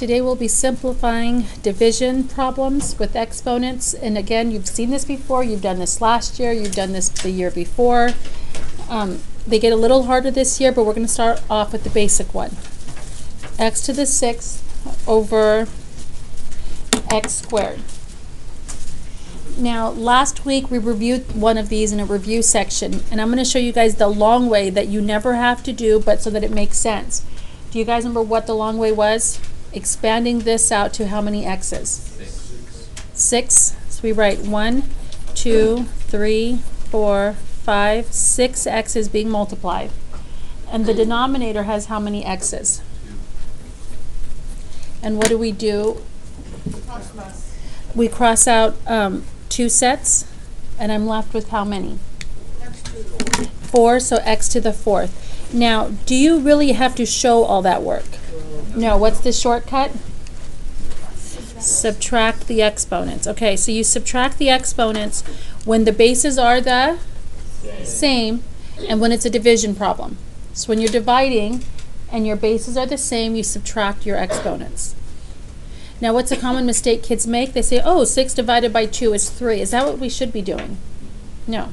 Today we'll be simplifying division problems with exponents. And again, you've seen this before. You've done this last year. You've done this the year before. They get a little harder this year, but we're going to start off with the basic one. X to the 6th over x squared. Now, last week we reviewed one of these in a review section, and I'm going to show you guys the long way that you never have to do, but so that it makes sense. Do you guys remember what the long way was? Expanding this out to how many x's? 6. So we write 1, 2, 3, 4, 5, 6 x's being multiplied. And the denominator has how many x's? And what do? We cross out 2 sets, and I'm left with how many? 4, so x to the 4th. Now, do you really have to show all that work? No. What's the shortcut? Subtract the exponents. Okay, so you subtract the exponents when the bases are the same and when it's a division problem. So when you're dividing and your bases are the same, you subtract your exponents. Now, what's a common mistake kids make? They say, oh, 6 divided by 2 is 3. Is that what we should be doing? No.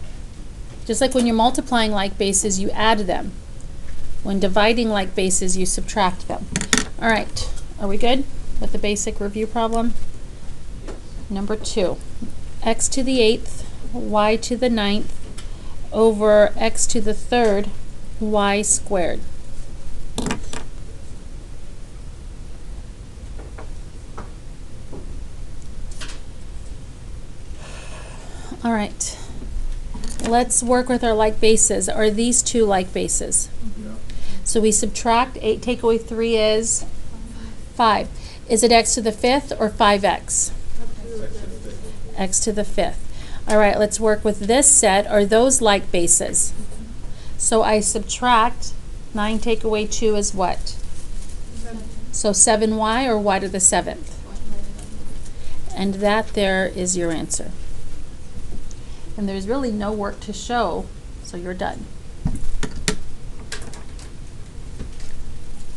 Just like when you're multiplying like bases, you add them. When dividing like bases, you subtract them. All right. Are we good with the basic review problem? Number 2. X to the 8th, y to the 9th, over x to the 3rd, y squared. All right, let's work with our like bases. Are these two like bases? Yeah. So we subtract 8, take away 3 is 5. Is it x to the 5th or 5x? X to the 5th. All right, let's work with this set. Are those like bases? So I subtract 9, take away 2 is what? 7. So 7y or y to the 7th? And that there is your answer. And there's really no work to show, so you're done.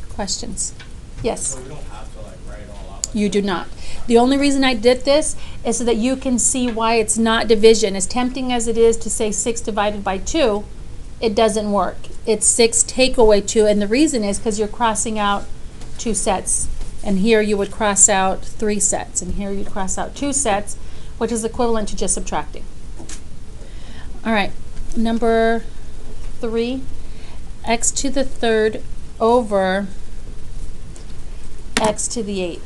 Questions? Yes? So you don't have to write it all out? You do not. The only reason I did this is so that you can see why it's not division. As tempting as it is to say 6 divided by 2, it doesn't work. It's 6 take away 2, and the reason is because you're crossing out 2 sets. And here you would cross out 3 sets, and here you'd cross out 2 sets, which is equivalent to just subtracting. All right, number 3, x to the 3rd over x to the 8th.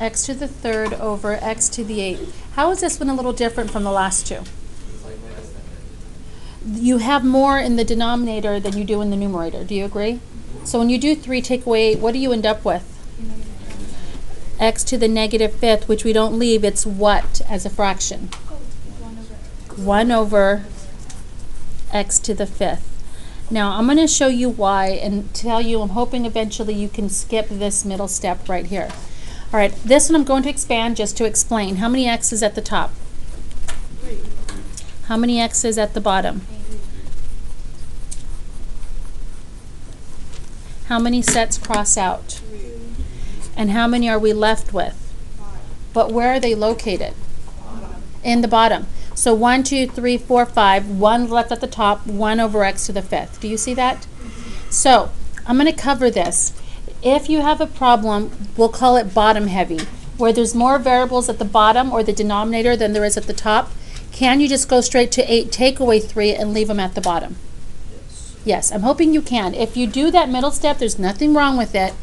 X to the 3rd over x to the 8th. How is this one a little different from the last two? You have more in the denominator than you do in the numerator. Do you agree? So when you do 3 take away 8, what do you end up with? X to the negative 5th, which we don't leave. It's what as a fraction? 1 over x to the 5th. Now, I'm going to show you why and tell you, I'm hoping eventually you can skip this middle step right here. All right, this one I'm going to expand just to explain. How many x's at the top? 3. How many x's at the bottom? 8. How many sets cross out? 3. And how many are we left with? 5. But where are they located? In the bottom. So 1, 2, 3, 4, 5, 1 left at the top, 1 over x to the 5th. Do you see that? So I'm going to cover this. If you have a problem, we'll call it bottom heavy, where there's more variables at the bottom or the denominator than there is at the top. Can you just go straight to 8, take away 3, and leave them at the bottom? Yes, I'm hoping you can. If you do that middle step, there's nothing wrong with it.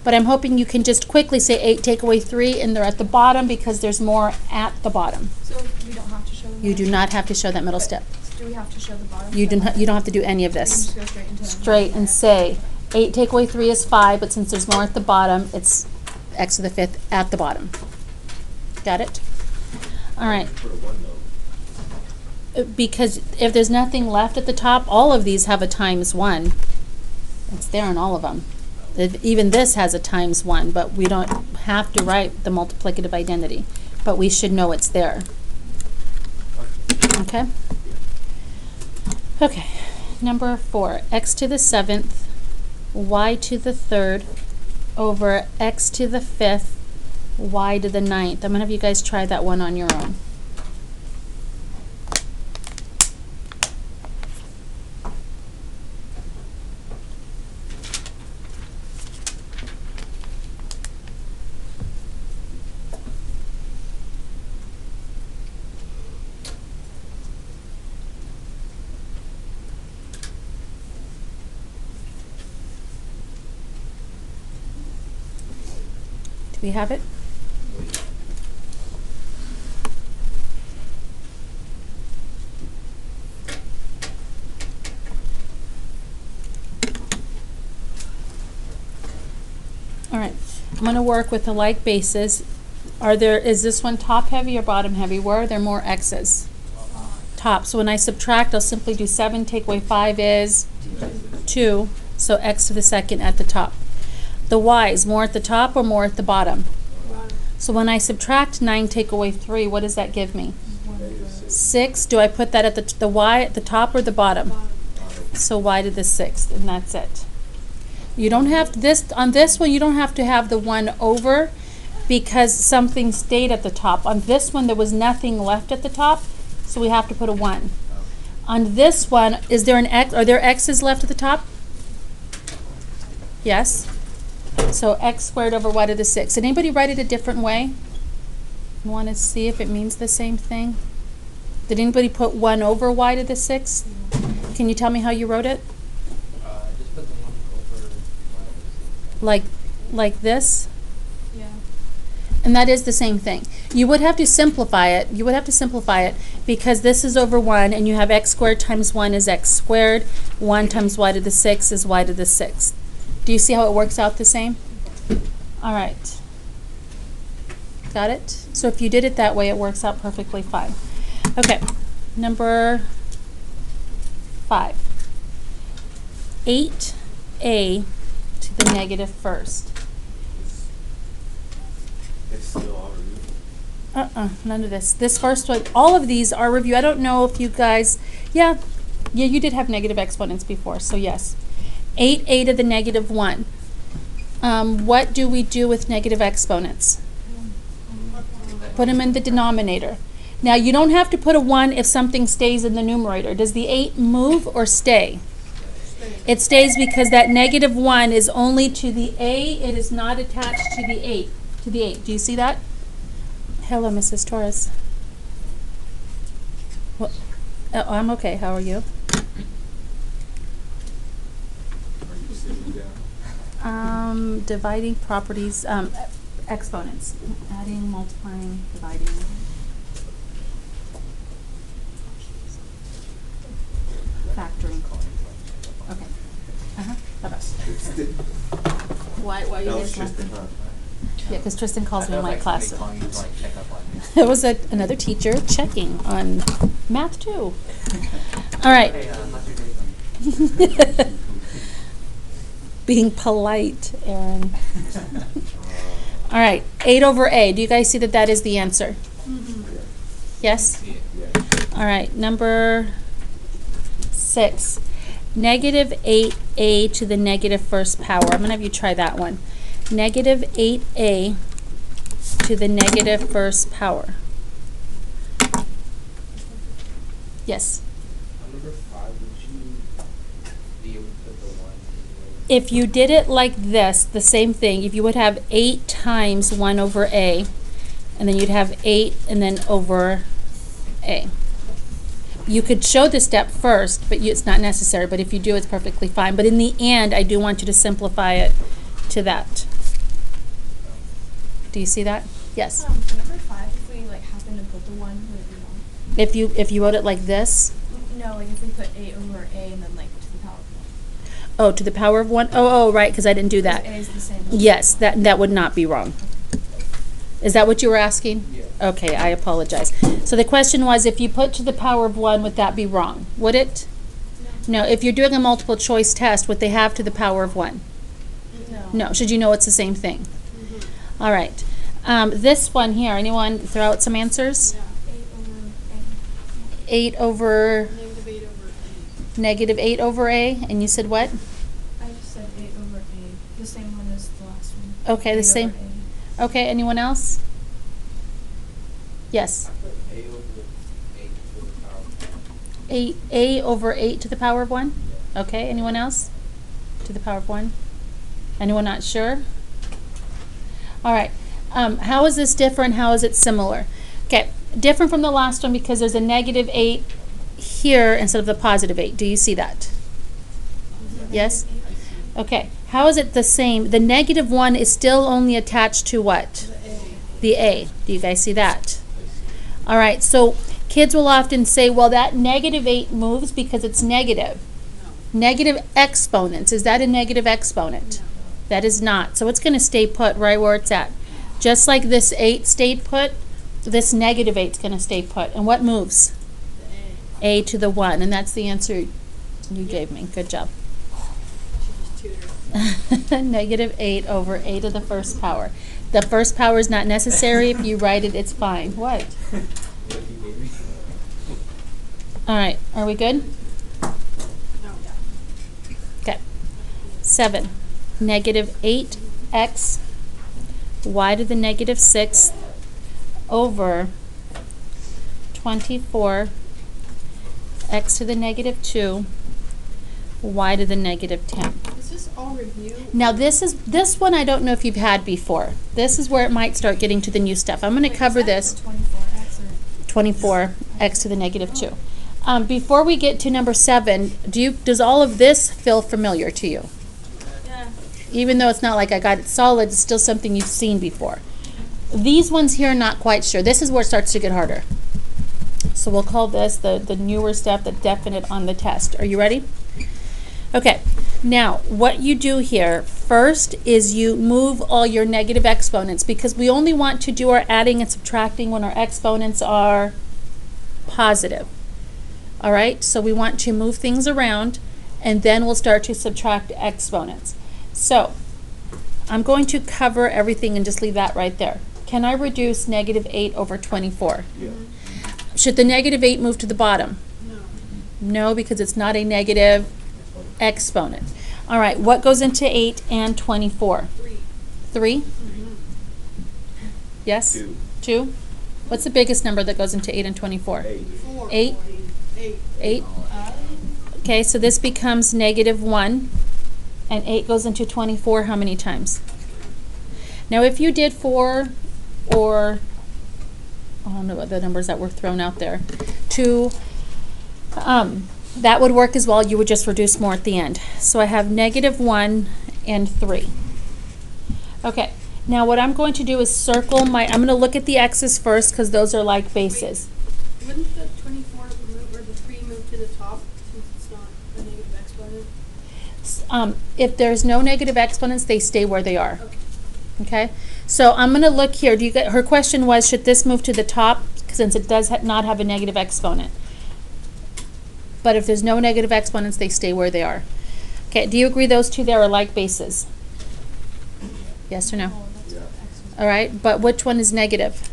But I'm hoping you can just quickly say 8, take away 3, and they're at the bottom because there's more at the bottom. So we don't have to show the You do not have to show that middle step. Do we have to show the bottom? You don't have to do any of We can this. just go straight into it. Straight and say 8 take away 3 is 5, but since there's more at the bottom, it's x to the 5th at the bottom. Got it? All right. Because if there's nothing left at the top, all of these have a times 1. It's there in all of them. Even this has a times 1, but we don't have to write the multiplicative identity. But we should know it's there. Okay? Okay. Number 4, x to the 7th, y to the 3rd, over x to the 5th, y to the 9th. I'm going to have you guys try that one on your own. Do we have it? All right, I'm going to work with the like bases. Is this one top heavy or bottom heavy? Where are there more x's? Top. So when I subtract, I'll simply do 7, take away 5 is 2. So x to the 2nd at the top. The y's, more at the top or more at the bottom? So when I subtract 9, take away 3, what does that give me? 6. Do I put that at the y at the top or the bottom? So y to the 6th, and that's it. You don't have on this one, you don't have to have the 1 over because something stayed at the top. On this one, there was nothing left at the top, so we have to put a 1. On this one, is there an x? Are there x's left at the top? Yes. So x squared over y to the 6th. Did anybody write it a different way? Want to see if it means the same thing? Did anybody put 1 over y to the 6th? Can you tell me how you wrote it? Just put the 1 over. Like this? Yeah. And that is the same thing. You would have to simplify it. You would have to simplify it because this is over 1 and you have x squared times 1 is x squared. 1 times y to the 6th is y to the 6th. Do you see how it works out the same? All right. Got it? So if you did it that way, it works out perfectly fine. Okay, number 5. 8a to the negative first. It's still all review. None of this. This first one, all of these are review. I don't know if you guys, yeah, you did have negative exponents before, so yes. 8a to the negative 1. What do we do with negative exponents? Put them in the denominator. Now, you don't have to put a 1 if something stays in the numerator. Does the 8 move or stay? It stays because that negative 1 is only to the a. It is not attached to the 8. Do you see that? Hello, Mrs. Torres. Well, oh, I'm okay. How are you? Dividing properties, exponents. Adding, multiplying, dividing. Factoring. Okay. Bye-bye. Why are you That guys was Tristan, laughing? huh? Yeah, because Tristan calls me in my class. Calling you to like check up on me. There was another teacher checking on math too. All right. Hey, how's your day going? Being polite, Aaron. All right, 8 over a. Do you guys see that that is the answer? Yes? See it. Yeah. All right, number 6. Negative 8a to the negative first power. I'm going to have you try that one. Negative 8a to the negative first power. Yes? On number 5, would you be able to put the 1 in If you did it like this, the same thing, if you would have 8 times 1 over a, and then you'd have 8 and then over a. You could show the step first, but it's not necessary. But if you do, it's perfectly fine. But in the end, I do want you to simplify it to that. Do you see that? Yes. For number 5, if we like happen to put the 1, would it be wrong? If you wrote it like this, No, like if we put a over a and then like to the power of 1. oh, to the power of 1. Oh, right, because I didn't do that. A is the same. Yes, that would not be wrong. Is that what you were asking? Yeah. Okay, I apologize. So the question was, if you put to the power of 1, would that be wrong? Would it? No, if you're doing a multiple choice test, would they have to the power of 1? No. No, should you know it's the same thing? All right. This one here, anyone throw out some answers? 8 over negative 8 over a, and you said what? I just said 8 over a, the same one as the last one. Okay, the A same. over A. Okay, anyone else? Yes. A over 8 to the power of A over 8 to the power of 1? Yeah. Okay, anyone else? To the power of 1? Anyone not sure? All right. How is this different? How is it similar? Okay, different from the last one because there's a negative 8 here instead of the positive 8. Do you see that? Yes? Okay. How is it the same? The negative 1 is still only attached to what? The A. Do you guys see that? All right, so kids will often say, well, that negative 8 moves because it's negative. Negative exponents. Is that a negative exponent? That is not. So it's going to stay put right where it's at. Just like this 8 stayed put, this negative 8 is going to stay put. And what moves? A to the 1. And that's the answer you gave me. Good job. Negative 8 over a to the first power. The first power is not necessary. If you write it, it's fine. What? All right. Are we good? Okay. 7. Negative 8x y to the negative 6 over 24 x to the negative 2 y to the negative 10. Is this all review? Now this one I don't know if you've had before. This is where it might start getting to the new stuff. I'm going to cover this. 24x or 24 x to the negative 2. Before we get to number 7, does all of this feel familiar to you? yeah. Even though it's not like I got it solid, it's still something you've seen before. These ones here, not quite sure. This is where it starts to get harder. So we'll call this the newer stuff, the definite on the test. Are you ready? Okay. Now, what you do here first is you move all your negative exponents because we only want to do our adding and subtracting when our exponents are positive. All right? So we want to move things around and then we'll start to subtract exponents. So, I'm going to cover everything and just leave that right there. Can I reduce negative 8 over 24? Yeah. Should the negative 8 move to the bottom? No. No, because it's not a negative exponent. All right, what goes into 8 and 24? 3. 3? Yes? 2. 2? What's the biggest number that goes into 8 and 24? 8. 4. 8? 8. 8? Okay, so this becomes negative 1, and 8 goes into 24 how many times? Now, if you did 4 or, I don't know what the numbers that were thrown out there, 2, that would work as well. You would just reduce more at the end. So I have negative 1 and 3. Okay, now what I'm going to do is circle I'm going to look at the x's first because those are like bases. Wouldn't the 24 move, or the 3 move to the top since it's not a negative exponent? If there's no negative exponents, they stay where they are. Okay. Okay, so I'm going to look here. Her question was, should this move to the top since it does not have a negative exponent? But if there's no negative exponents, they stay where they are. Okay, do you agree those two there are like bases? Yes or no? Oh, that's Yeah. what x was. All right, but which one is negative?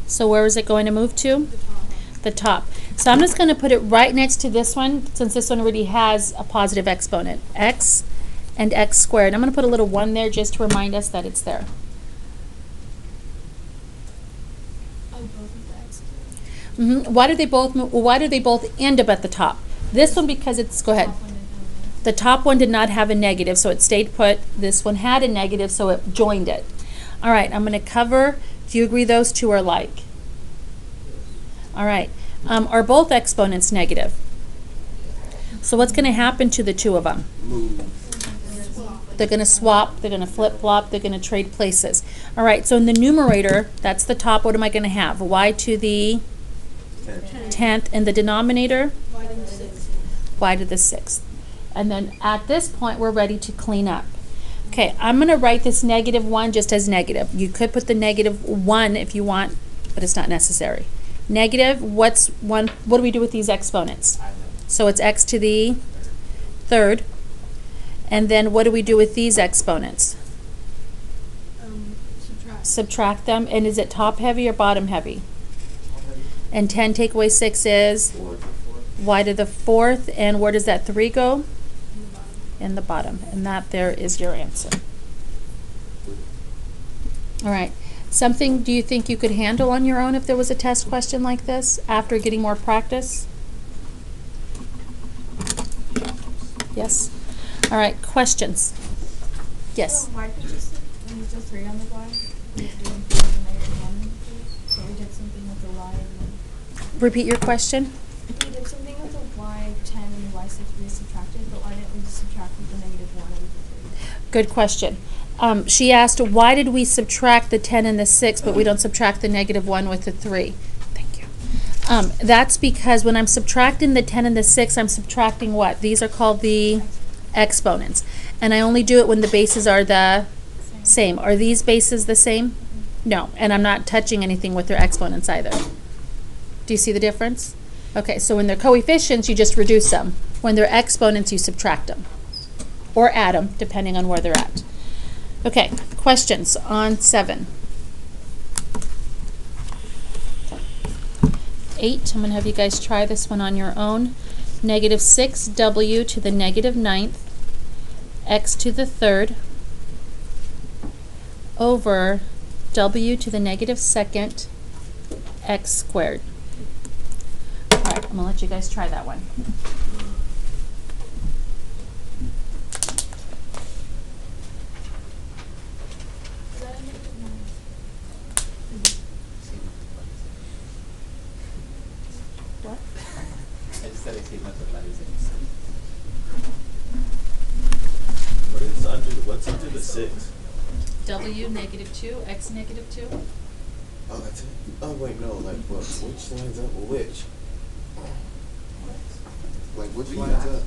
So where is it going to move to? The top. The top. So I'm just going to put it right next to this one since this one already has a positive exponent. X and x squared. I'm going to put a little 1 there just to remind us that it's there. Oh, both of the x's. Why do they both why do they both end up at the top? This one because it's, go ahead. Top one didn't have The top one did not have a negative, so it stayed put. This one had a negative, so it joined it. All right, I'm going to cover. Do you agree those two are like? All right. Are both exponents negative? So what's going to happen to the two of them? They're going to swap, they're going to flip-flop, they're going to trade places. All right, so in the numerator, that's the top, what am I going to have? Y to the 10th, and the denominator? Y to the 6. Y to the 6th. And then at this point, we're ready to clean up. Okay, I'm going to write this negative 1 just as negative. You could put the negative 1 if you want, but it's not necessary. Negative, what do we do with these exponents? So it's x to the 3rd. And then what do we do with these exponents? Subtract. Subtract them. And is it top heavy or bottom heavy? And 10 take away 6 is y to the 4th. And where does that 3 go? In the bottom. And that there is your answer. All right. Something do you think you could handle on your own if there was a test question like this after getting more practice? Yes? All right, questions? Yes? So why did we just, when we did 3 on the y, we were doing 3 and -1 and 3? So we did something with the y and then... Repeat your question. We did something with the y10 and the y6 we subtracted, but why didn't we just subtract with the -1 and the 3? Good question. She asked, why did we subtract the 10 and the 6, but we don't subtract the -1 with the 3? Thank you. That's because when I'm subtracting the 10 and the 6, I'm subtracting what? These are called the exponents. And I only do it when the bases are the same. Are these bases the same? No. And I'm not touching anything with their exponents either. Do you see the difference? Okay, so when they're coefficients, you just reduce them. When they're exponents, you subtract them. Or add them, depending on where they're at. Okay, questions on 7. 8, I'm going to have you guys try this one on your own. -6w to the -9th, x to the 3rd, over w to the -2nd, x squared. All right, I'm going to let you guys try that one. Is that a -9? What? I just said I see multiplies and What's under the 6? w -2, x -2. Oh, that's it. Oh wait, no. Like what? Which lines up with which? Like which lines up?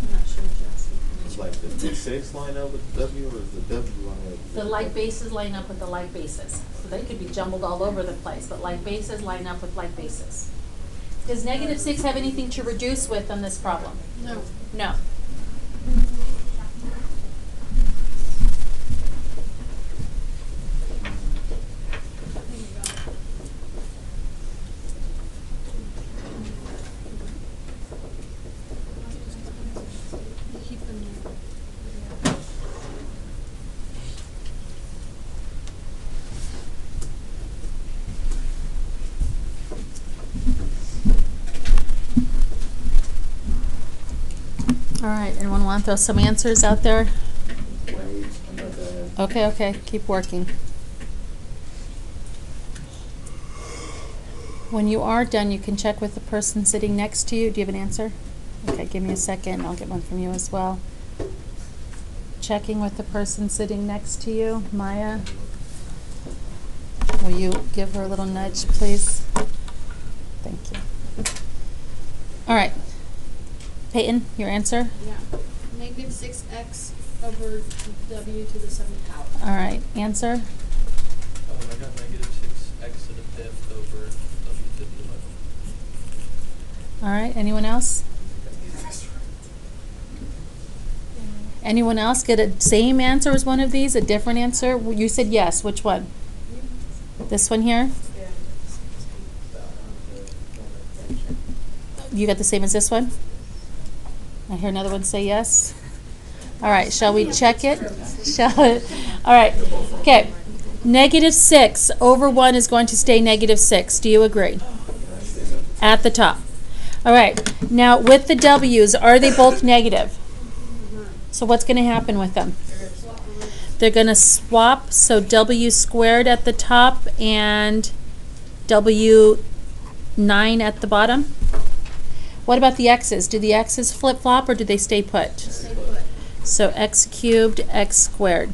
I'm not sure what you're asking. It's like the 6 line up with W, or is the W line up with The like bases line up with the like bases. So they could be jumbled all over the place, but like bases line up with like bases. Does -6 have anything to reduce with on this problem? No. No. I think you got it. Keep them there. All right, anyone want to throw some answers out there? Wait, I'm not done. Okay, okay, keep working. When you are done, you can check with the person sitting next to you. Do you have an answer? Okay, give me a second. I'll get one from you as well. Checking with the person sitting next to you. Maya, will you give her a little nudge, please? Thank you. All right. Peyton, your answer? Yeah. -6x over w to the 7th power. All right, answer? I got -6x to the 5th over w to the 11th. All right, anyone else? Anyone else get a same answer as one of these, a different answer? You said yes, which one? This one here? You got the same as this one? I hear another one say yes. All right, shall we check it? Shall it? All right, okay. -6 over 1 is going to stay -6. Do you agree? At the top. All right, now with the W's, are they both negative? So what's going to happen with them? They're going to swap, so W squared at the top and W9 at the bottom. What about the X's? Do the X's flip-flop or do they stay put? Stay put. So X cubed, X squared.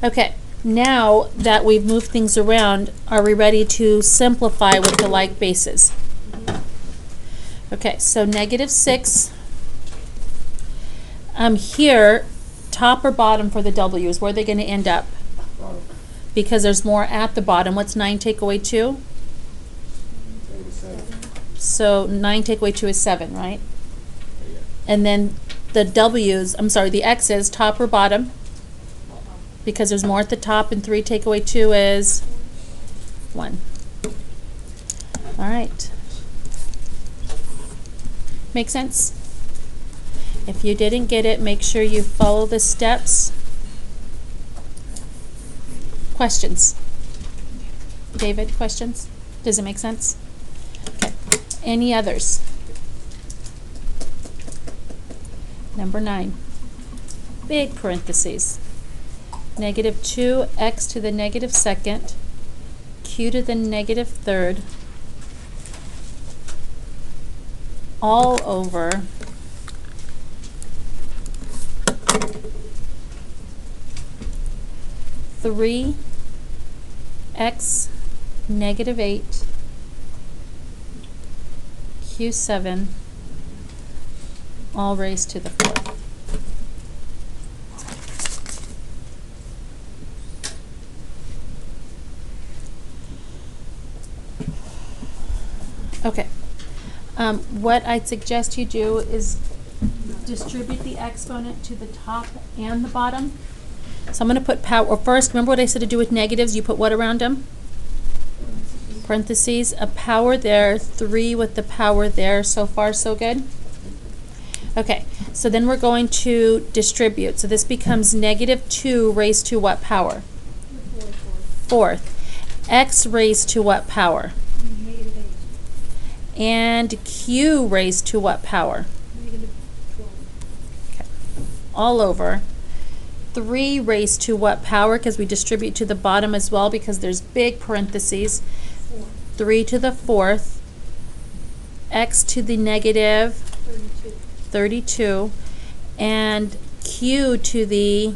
Okay, now that we've moved things around, are we ready to simplify with the like bases? Okay, so -6. Here, top or bottom for the W's, where are they going to end up? Bottom. Because there's more at the bottom. What's 9 take away 2? 87. So 9 take away 2 is 7, right? Yeah. And then the W's, I'm sorry, the X's, top or bottom? Because there's more at the top, and 3 take away 2 is 1. All right. Make sense? If you didn't get it, make sure you follow the steps. Questions? David, questions? Does it make sense? Okay. Any others? Number 9. Big parentheses. Negative 2x to the negative second, q to the negative third, all over three x negative 8 q7 all raised to the fourth. Okay. What I'd suggest you do is distribute the exponent to the top and the bottom. So I'm going to put power first. Remember what I said to do with negatives? You put what around them? Parentheses. A power there, 3 with the power there. So far, so good? Okay. So then we're going to distribute. So this becomes negative 2 raised to what power? Fourth. X raised to what power? Negative 8. And q raised to what power? Negative 12. Okay. All over 3 raised to what power? Because we distribute to the bottom as well because there's big parentheses. 4. 3 to the fourth, x to the negative 32. 32, and q to the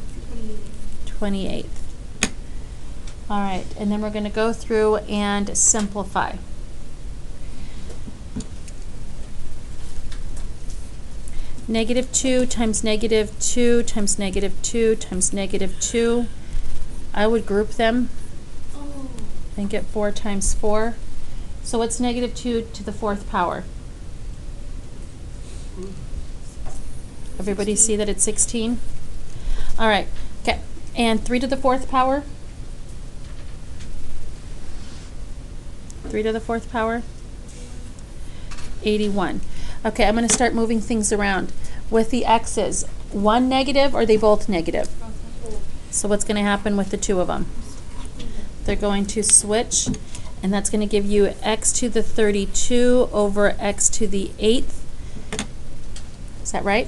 28. 28th. All right, and then we're going to go through and simplify. Negative 2 times negative 2 times negative 2 times negative 2. I would group them Oh. and get 4 times 4. So what's negative 2 to the fourth power? Everybody see that it's 16? All right, okay. And 3 to the fourth power? 3 to the fourth power? 81. Okay, I'm going to start moving things around. With the x's, one negative or are they both negative? So what's going to happen with the two of them? They're going to switch, and that's going to give you x to the 32 over x to the 8th. Is that right?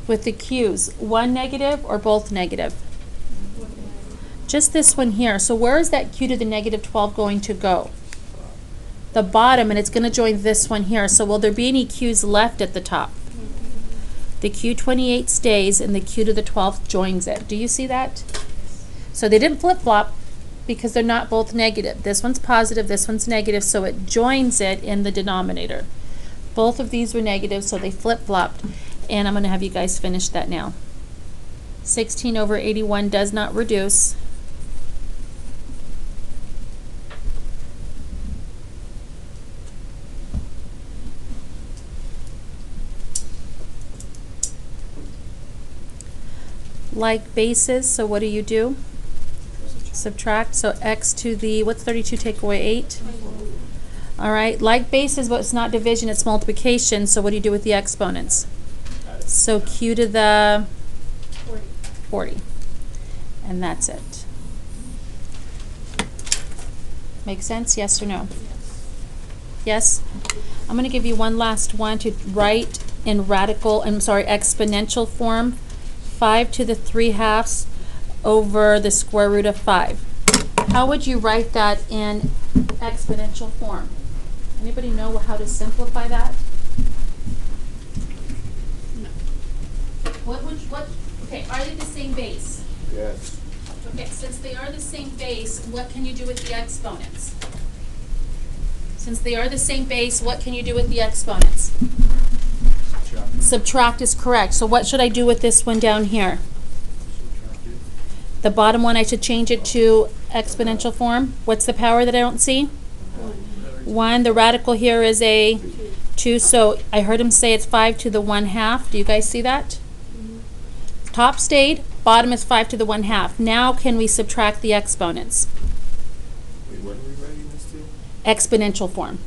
With the q's, one negative or both negative? Just this one here. So where is that q to the negative 12 going to go? The bottom, and it's going to join this one here. So will there be any q's left at the top? The q28 stays and the q to the 12th joins it. Do you see that? So they didn't flip-flop because they're not both negative. This one's positive, this one's negative, so it joins it in the denominator. Both of these were negative, so they flip-flopped, and I'm going to have you guys finish that now. 16 over 81 does not reduce. Like bases, so what do? Subtract, so x to the, what's 32 take away 8? All right, like bases, but it's not division, it's multiplication, so what do you do with the exponents? So q to the 40. And that's it. Make sense, yes or no? Yes? I'm going to give you one last one to write in exponential form. 5 to the 3/2 over the square root of 5. How would you write that in exponential form? Anybody know how to simplify that? No. Okay, are they the same base? Yes. Okay, since they are the same base, what can you do with the exponents? Since they are the same base, what can you do with the exponents? Subtract is correct. So what should I do with this one down here? The bottom one, I should change it to exponential form. What's the power that I don't see? 1. The radical here is a 2. So I heard him say it's 5 to the 1/2. Do you guys see that? Top stayed. Bottom is 5 to the 1/2. Now can we subtract the exponents? Wait, what are we writing this to? Exponential form.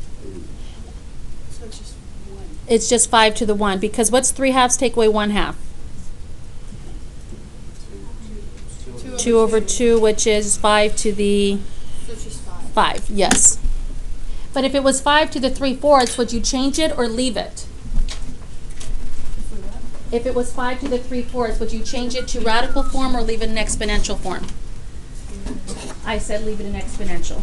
So it's just 1. It's just 5 to the 1 because what's 3/2 take away 1/2? 2 2 over 2, which is 5 to the So she's 5. 5, yes. But if it was 5 to the 3/4, would you change it or leave it? For what? If it was 5 to the 3/4, would you change it to radical form or leave it in exponential form? I said leave it in exponential.